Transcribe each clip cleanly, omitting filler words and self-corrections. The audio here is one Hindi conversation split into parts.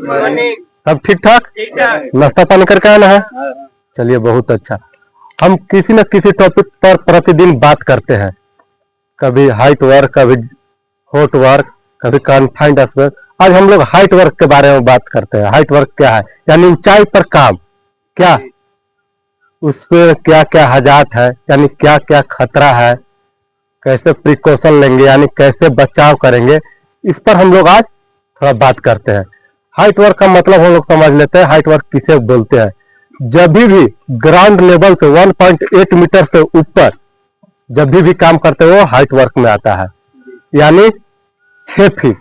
सब ठीक ठाक। नाश्ता पानी करके आना है। चलिए बहुत अच्छा। हम किसी न किसी टॉपिक पर प्रतिदिन बात करते हैं, कभी हाइट वर्क, कभी हॉट वर्क, कभी कन्फाइंड स्पेस। आज हम लोग हाइट वर्क के बारे में बात करते हैं। हाइट वर्क क्या है, यानी ऊंचाई पर काम, क्या उसमें क्या क्या हजात है, यानी क्या क्या खतरा है, कैसे प्रिकॉशन लेंगे, यानी कैसे बचाव करेंगे, इस पर हम लोग आज थोड़ा बात करते हैं। हाइट वर्क का मतलब हम लोग समझ लेते हैं। हाइट वर्क किसे बोलते हैं? जब भी ग्राउंड लेवल से 1.8 मीटर से ऊपर जब भी काम करते हो हाइट वर्क में आता है। यानी 6 फीट,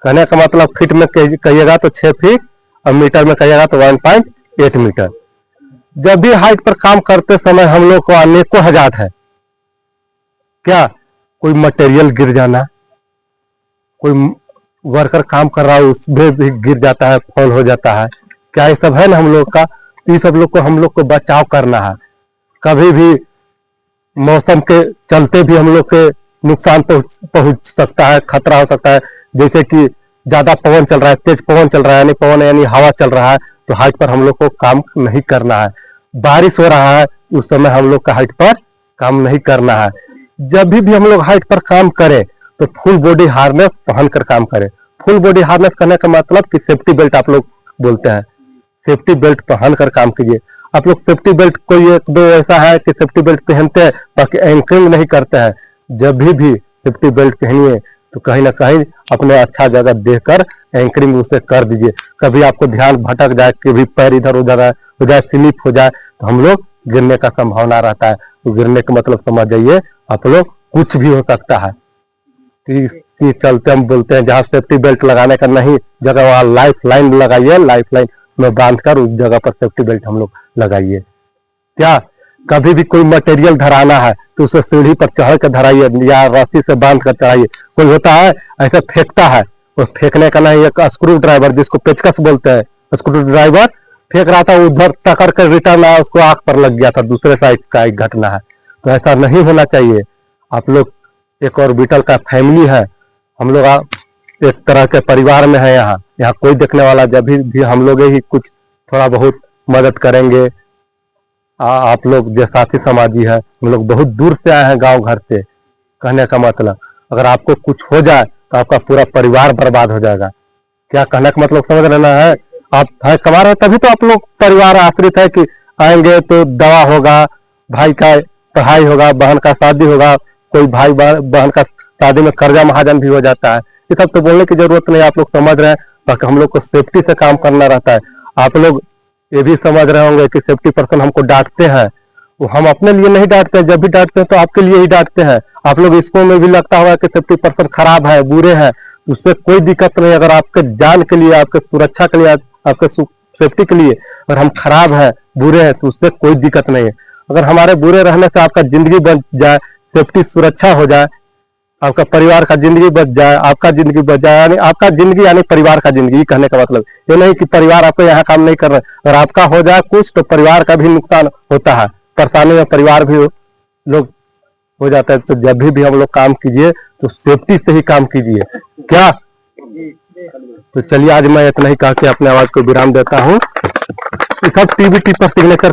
कहने का मतलब फीट में कहिएगा तो 6 फीट और मीटर में कहिएगा तो 1.8 मीटर। जब भी हाइट पर काम करते समय हम लोग को अनेकों हजात है। क्या कोई मटेरियल गिर जाना, कोई वर्कर काम कर रहा है उसमें भी गिर जाता है, फॉल हो जाता है, क्या ये सब है ना हम लोग का। तो ये सब लोग को हम लोग को बचाव करना है। कभी भी मौसम के चलते भी हम लोग के नुकसान पहुंच सकता है, खतरा हो सकता है। जैसे कि ज्यादा पवन चल रहा है, तेज पवन चल रहा है, यानी पवन यानी हवा चल रहा है, तो हाइट पर हम लोग को काम नहीं करना है। बारिश हो रहा है, उस समय हम लोग का हाइट पर काम नहीं करना है। जब भी हम लोग हाइट पर काम करें तो फुल बॉडी हार्नेस पहन कर काम करें। फुल बॉडी हार्नेस करने का मतलब कि सेफ्टी बेल्ट आप लोग बोलते हैं, सेफ्टी बेल्ट पहन कर काम कीजिए। आप लोग सेफ्टी बेल्ट कोई एक दो ऐसा है कि सेफ्टी बेल्ट पहनते हैं बाकी एंकरिंग नहीं करते हैं। जब भी सेफ्टी बेल्ट पहनिए तो कहीं ना कहीं अपने अच्छा जगह देखकर एंकरिंग उसे कर दीजिए। कभी आपको ध्यान भटक जाए, कभी पैर इधर उधर हो जाए, स्लिप हो जाए, तो हम लोग गिरने का संभावना रहता है। तो गिरने का मतलब समझ जाइए आप लोग, कुछ भी हो सकता है। कि चलते हम बोलते हैं जहाँ सेफ्टी बेल्ट लगाने का नहीं जगह वहाँ लाइफ लाइन लगाइए, लाइफ लाइन में बांध कर उस जगह पर सेफ्टी बेल्ट हम लोग लगाइए। क्या कभी भी कोई मटेरियल धराना है तो उसे सीढ़ी पर चढ़ कर धराइए या रस्सी से बांध कर चढ़ाइए। कोई होता है ऐसा फेंकता है, वो फेंकने का नहीं, एक स्क्रू ड्राइवर जिसको पेचकस बोलते हैं, स्क्रू ड्राइवर फेंक रहा था, उधर टकर कर रिटर्न आया, उसको आंख पर लग गया था। दूसरे साइड का एक घटना है, तो ऐसा नहीं होना चाहिए। आप लोग एक ऑर्बिटल का फैमिली है, हम लोग एक तरह के परिवार में है। यहाँ कोई देखने वाला, जब भी हम लोग ही कुछ थोड़ा बहुत मदद करेंगे। आप लोग जो साथी समाजी है, हम लोग बहुत दूर से आए हैं गांव घर से। कहने का मतलब अगर आपको कुछ हो जाए तो आपका पूरा परिवार बर्बाद हो जाएगा। क्या कहने का मतलब समझ लेना है। आप कमा रहे तभी तो आप लोग परिवार आश्रित है कि आएंगे तो दवा होगा, भाई का पढ़ाई होगा, बहन का शादी होगा, कोई भाई बहन का शादी में कर्जा महाजन भी हो जाता है। ये सब तो बोलने की जरूरत नहीं, आप लोग समझ रहे हैं। बाकी हम लोग को सेफ्टी से काम करना रहता है। आप लोग ये भी समझ रहे होंगे कि सेफ्टी पर्सन हमको डांटते हैं, वो हम अपने लिए नहीं डांटते हैं। जब भी डांटते हैं तो आपके लिए ही डांटते हैं। आप लोग इसको में भी लगता होगा कि सेफ्टी पर्सन खराब है, बुरे हैं, उससे कोई दिक्कत नहीं। अगर आपके जान के लिए, आपके सुरक्षा के लिए, आपके सेफ्टी के लिए अगर हम खराब है, बुरे हैं, तो उससे कोई दिक्कत नहीं है। अगर हमारे बुरे रहने से आपका जिंदगी बच जाए, सेफ्टी सुरक्षा हो जाए, आपका परिवार का जिंदगी बच जाए, आपका जिंदगी बच जाए, यानी आपका जिंदगी यानी परिवार का जिंदगी। कहने का मतलब ये नहीं कि परिवार आपको यहाँ काम नहीं कर रहे, अगर आपका हो जाए कुछ तो परिवार का भी नुकसान होता है, परेशानी में परिवार भी लोग हो जाता है। तो जब भी हम लोग काम कीजिए तो सेफ्टी से ही काम कीजिए। क्या तो चलिए आज मैं इतना ही कह के अपने आवाज को विराम देता हूँ। सब टीवी पर सिग्नेचर